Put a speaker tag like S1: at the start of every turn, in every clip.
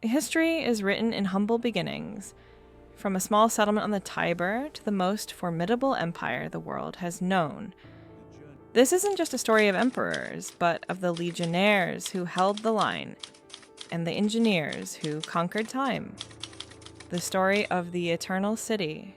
S1: History is written in humble beginnings, from a small settlement on the Tiber to the most formidable empire the world has known. This isn't just a story of emperors, but of the legionnaires who held the line, and the engineers who conquered time. The story of the eternal city.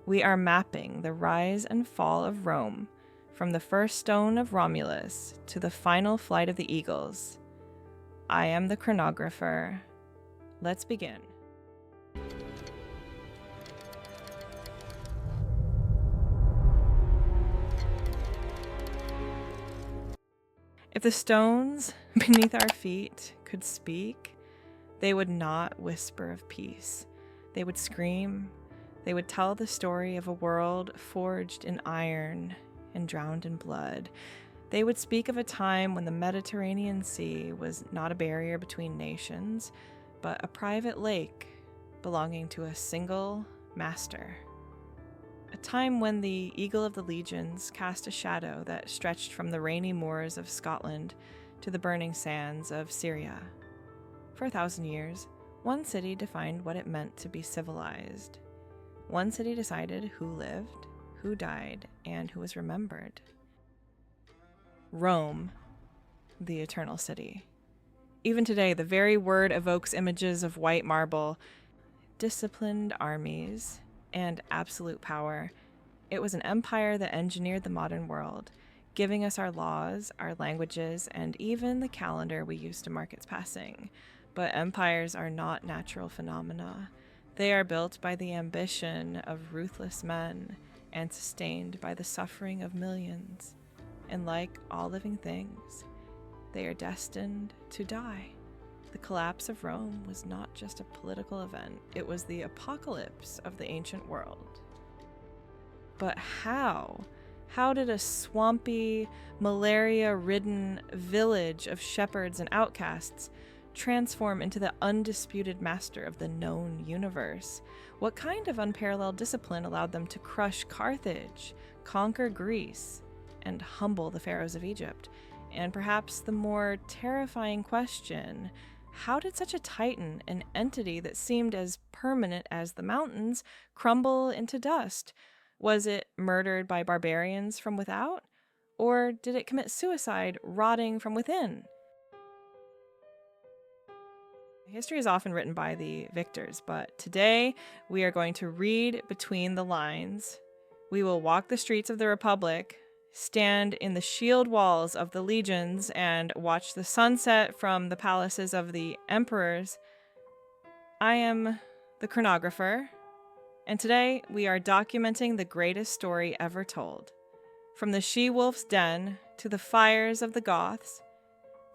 S1: We are mapping the rise and fall of Rome, from the first stone of Romulus to the final flight of the eagles. I am the Chronographer. Let's begin. If the stones beneath our feet could speak, they would not whisper of peace. They would scream. They would tell the story of a world forged in iron and drowned in blood. They would speak of a time when the Mediterranean Sea was not a barrier between nations, but a private lake belonging to a single master. A time when the Eagle of the Legions cast a shadow that stretched from the rainy moors of Scotland to the burning sands of Syria. For 1,000 years, one city defined what it meant to be civilized. One city decided who lived, who died, and who was remembered. Rome, the eternal city. Even today, the very word evokes images of white marble, disciplined armies, and absolute power. It was an empire that engineered the modern world, giving us our laws, our languages, and even the calendar we use to mark its passing. But empires are not natural phenomena. They are built by the ambition of ruthless men and sustained by the suffering of millions. And like all living things, they are destined to die. The collapse of Rome was not just a political event, it was the apocalypse of the ancient world. But how? How did a swampy, malaria-ridden village of shepherds and outcasts transform into the undisputed master of the known universe? What kind of unparalleled discipline allowed them to crush Carthage, conquer Greece, and humble the pharaohs of Egypt? And perhaps the more terrifying question, how did such a titan, an entity that seemed as permanent as the mountains, crumble into dust? Was it murdered by barbarians from without? Or did it commit suicide, rotting from within? History is often written by the victors, but today we are going to read between the lines. We will walk the streets of the Republic, stand in the shield walls of the legions, and watch the sunset from the palaces of the emperors. I am the Chronographer, and today we are documenting the greatest story ever told. From the she-wolf's den to the fires of the Goths,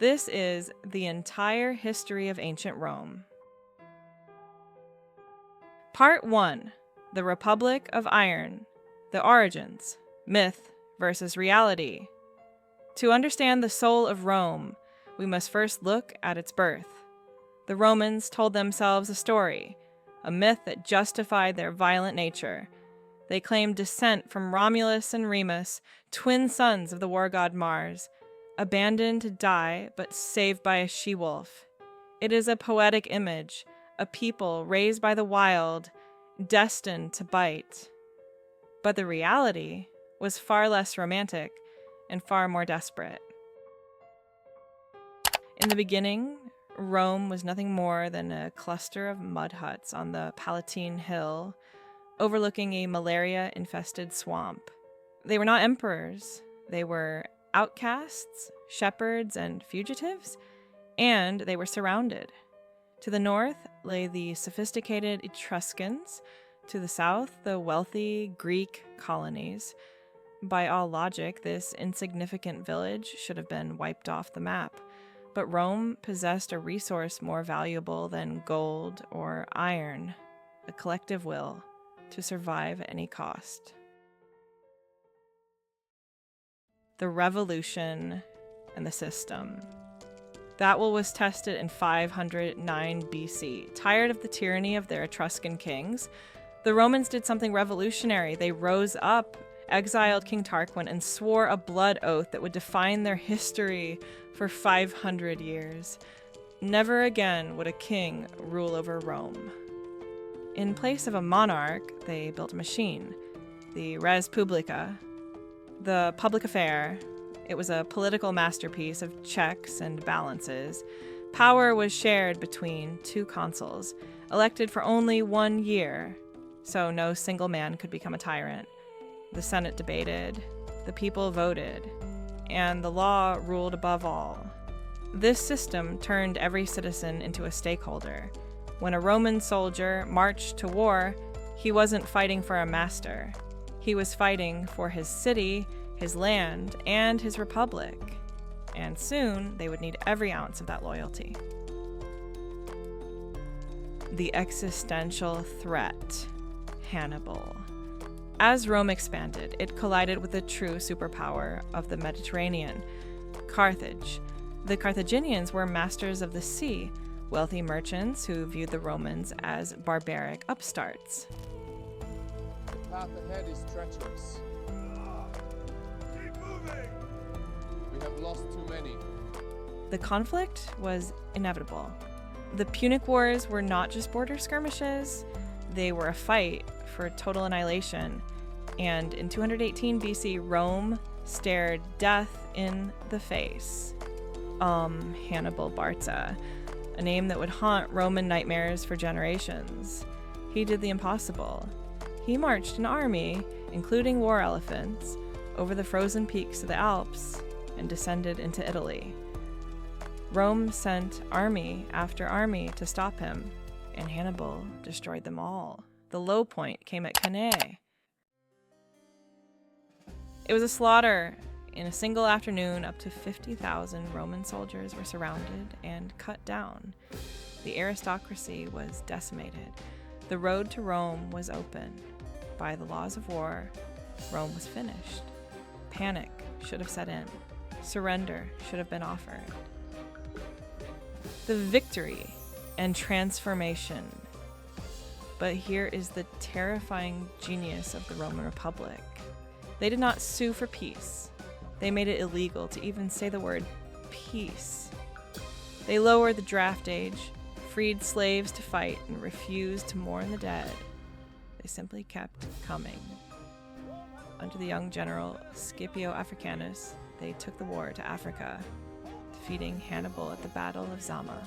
S1: this is the entire history of ancient Rome. Part 1. The Republic of Iron. The Origins. Myth versus reality. To understand the soul of Rome, we must first look at its birth. The Romans told themselves a story, a myth that justified their violent nature. They claimed descent from Romulus and Remus, twin sons of the war god Mars, abandoned to die but saved by a she-wolf. It is a poetic image, a people raised by the wild, destined to bite. But the reality was far less romantic and far more desperate. In the beginning, Rome was nothing more than a cluster of mud huts on the Palatine Hill, overlooking a malaria-infested swamp. They were not emperors. They were outcasts, shepherds, and fugitives, and they were surrounded. To the north lay the sophisticated Etruscans, to the south the wealthy Greek colonies. By all logic, this insignificant village should have been wiped off the map, but Rome possessed a resource more valuable than gold or iron, a collective will to survive at any cost. The revolution and the system. That will was tested in 509 BC. Tired of the tyranny of their Etruscan kings, the Romans did something revolutionary. They rose up, exiled King Tarquin, and swore a blood oath that would define their history for 500 years. Never again would a king rule over Rome. In place of a monarch, they built a machine, the res publica, the public affair. It was a political masterpiece of checks and balances. Power was shared between two consuls, elected for only 1 year, so no single man could become a tyrant. The Senate debated, the people voted, and the law ruled above all. This system turned every citizen into a stakeholder. When a Roman soldier marched to war, he wasn't fighting for a master. He was fighting for his city, his land, and his republic. And soon, they would need every ounce of that loyalty. The existential threat, Hannibal. As Rome expanded, it collided with the true superpower of the Mediterranean, Carthage. The Carthaginians were masters of the sea, wealthy merchants who viewed the Romans as barbaric upstarts.
S2: The path ahead is treacherous. Keep moving! We have lost too many.
S1: The conflict was inevitable. The Punic Wars were not just border skirmishes, they were a fight for total annihilation. And in 218 BC, Rome stared death in the face. Hannibal Barca, a name that would haunt Roman nightmares for generations. He did the impossible. He marched an army, including war elephants, over the frozen peaks of the Alps and descended into Italy. Rome sent army after army to stop him, and Hannibal destroyed them all. The low point came at Cannae. It was a slaughter. In a single afternoon, up to 50,000 Roman soldiers were surrounded and cut down. The aristocracy was decimated. The road to Rome was open. By the laws of war, Rome was finished. Panic should have set in. Surrender should have been offered. The victory and transformation. But here is the terrifying genius of the Roman Republic. They did not sue for peace. They made it illegal to even say the word peace. They lowered the draft age, freed slaves to fight, and refused to mourn the dead. They simply kept coming. Under the young general Scipio Africanus, they took the war to Africa, defeating Hannibal at the Battle of Zama.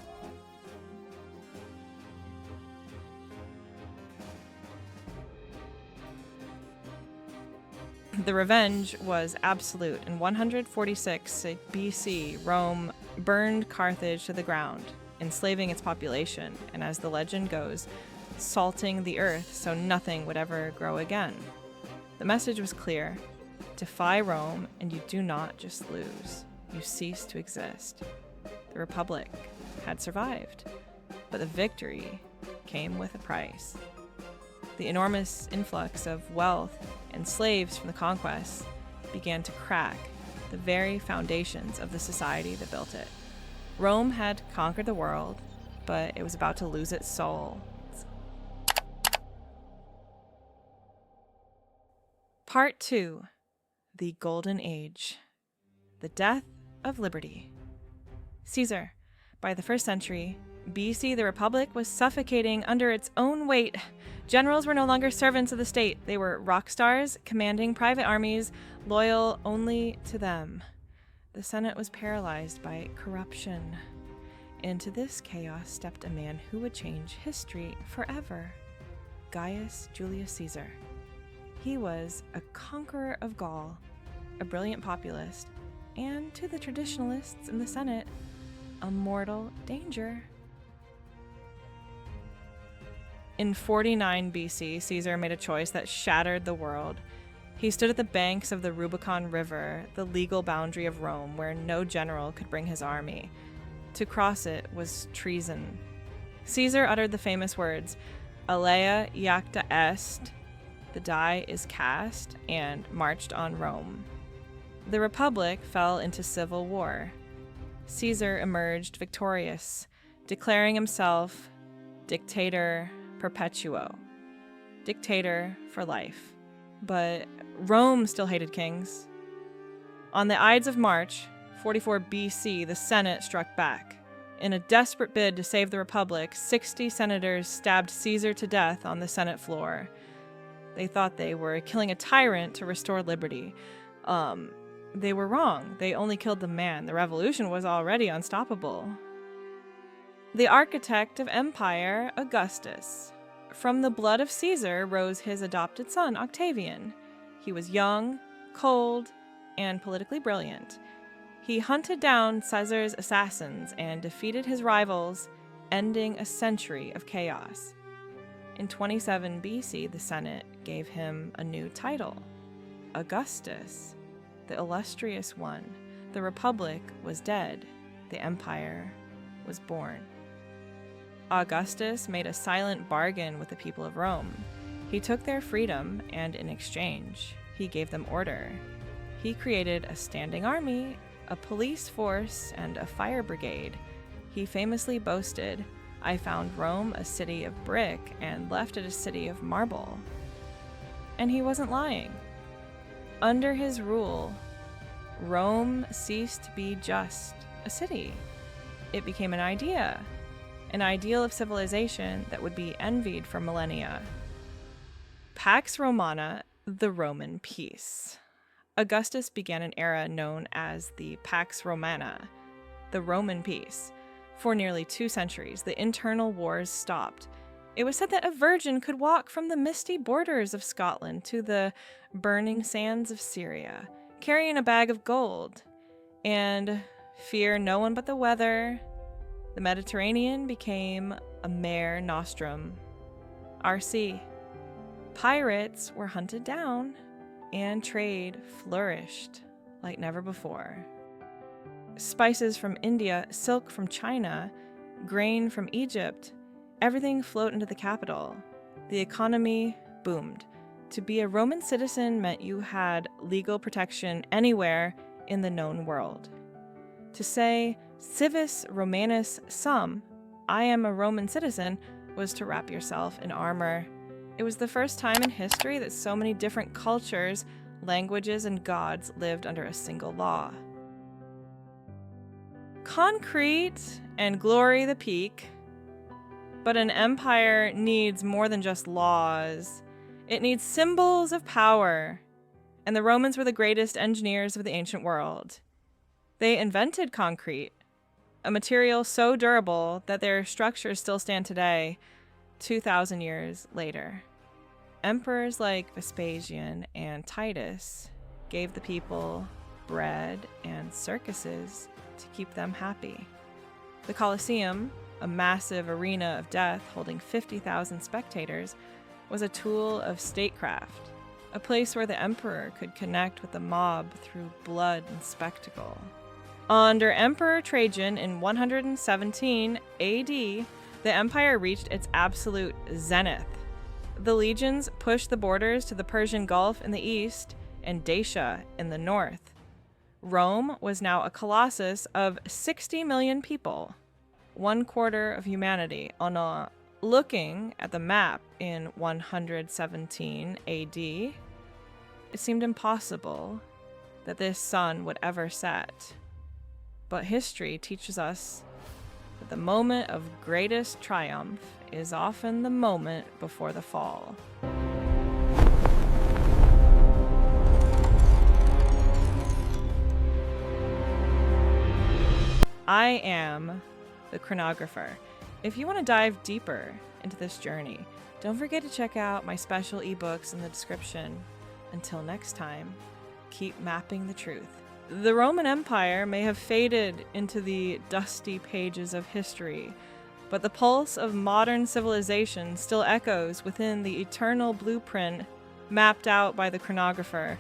S1: The revenge was absolute. In 146 BC, Rome burned Carthage to the ground, enslaving its population, and as the legend goes, salting the earth so nothing would ever grow again. The message was clear: defy Rome, and you do not just lose, you cease to exist. The Republic had survived, but the victory came with a price. The enormous influx of wealth and slaves from the conquest began to crack the very foundations of the society that built it. Rome had conquered the world, but it was about to lose its soul. Part 2. The Golden Age. The Death of Liberty. Caesar. By the 1st century BC, the Republic was suffocating under its own weight. Generals were no longer servants of the state. They were rock stars, commanding private armies, loyal only to them. The Senate was paralyzed by corruption. Into this chaos stepped a man who would change history forever: Gaius Julius Caesar. He was a conqueror of Gaul, a brilliant populist, and to the traditionalists in the Senate, a mortal danger. In 49 BC, Caesar made a choice that shattered the world. He stood at the banks of the Rubicon River, the legal boundary of Rome, where no general could bring his army. To cross it was treason. Caesar uttered the famous words, "Alea iacta est," the die is cast, and marched on Rome. The Republic fell into civil war. Caesar emerged victorious, declaring himself dictator perpetuo, dictator for life. But Rome still hated kings. On the Ides of March, 44 BC, the Senate struck back. In a desperate bid to save the Republic, 60 senators stabbed Caesar to death on the Senate floor. They thought they were killing a tyrant to restore liberty. They were wrong. They only killed the man. The revolution was already unstoppable. The architect of empire, Augustus. From the blood of Caesar rose his adopted son, Octavian. He was young, cold, and politically brilliant. He hunted down Caesar's assassins and defeated his rivals, ending a century of chaos. In 27 BC, the Senate gave him a new title, Augustus, the illustrious one. The Republic was dead. The Empire was born. Augustus made a silent bargain with the people of Rome. He took their freedom, and in exchange, he gave them order. He created a standing army, a police force, and a fire brigade. He famously boasted, "I found Rome a city of brick and left it a city of marble." And he wasn't lying. Under his rule, Rome ceased to be just a city. It became an idea, an ideal of civilization that would be envied for millennia. Pax Romana, the Roman peace. Augustus began an era known as the Pax Romana, the Roman peace. For nearly 2 centuries, the internal wars stopped. It was said that a virgin could walk from the misty borders of Scotland to the burning sands of Syria, carrying a bag of gold, and fear no one but the weather. The Mediterranean became a mare nostrum, our sea. Pirates were hunted down, and trade flourished like never before. Spices from India, silk from China, grain from Egypt, everything flowed into the capital. The economy boomed. To be a Roman citizen meant you had legal protection anywhere in the known world. To say, civis Romanus sum, I am a Roman citizen, was to wrap yourself in armor. It was the first time in history that so many different cultures, languages, and gods lived under a single law. Concrete and glory the peak, but an empire needs more than just laws. It needs symbols of power, and the Romans were the greatest engineers of the ancient world. They invented concrete, a material so durable that their structures still stand today, 2,000 years later. Emperors like Vespasian and Titus gave the people bread and circuses to keep them happy. The Colosseum, a massive arena of death holding 50,000 spectators, was a tool of statecraft, a place where the emperor could connect with the mob through blood and spectacle. Under Emperor Trajan in 117 AD, the empire reached its absolute zenith. The legions pushed the borders to the Persian Gulf in the east and Dacia in the north. Rome was now a colossus of 60 million people, 1/4 of humanity. Looking at the map in 117 AD, it seemed impossible that this sun would ever set. But history teaches us that the moment of greatest triumph is often the moment before the fall. I am the Chronographer. If you want to dive deeper into this journey, don't forget to check out my special ebooks in the description. Until next time, keep mapping the truth. The Roman Empire may have faded into the dusty pages of history, but the pulse of modern civilization still echoes within the eternal blueprint mapped out by the Chronographer.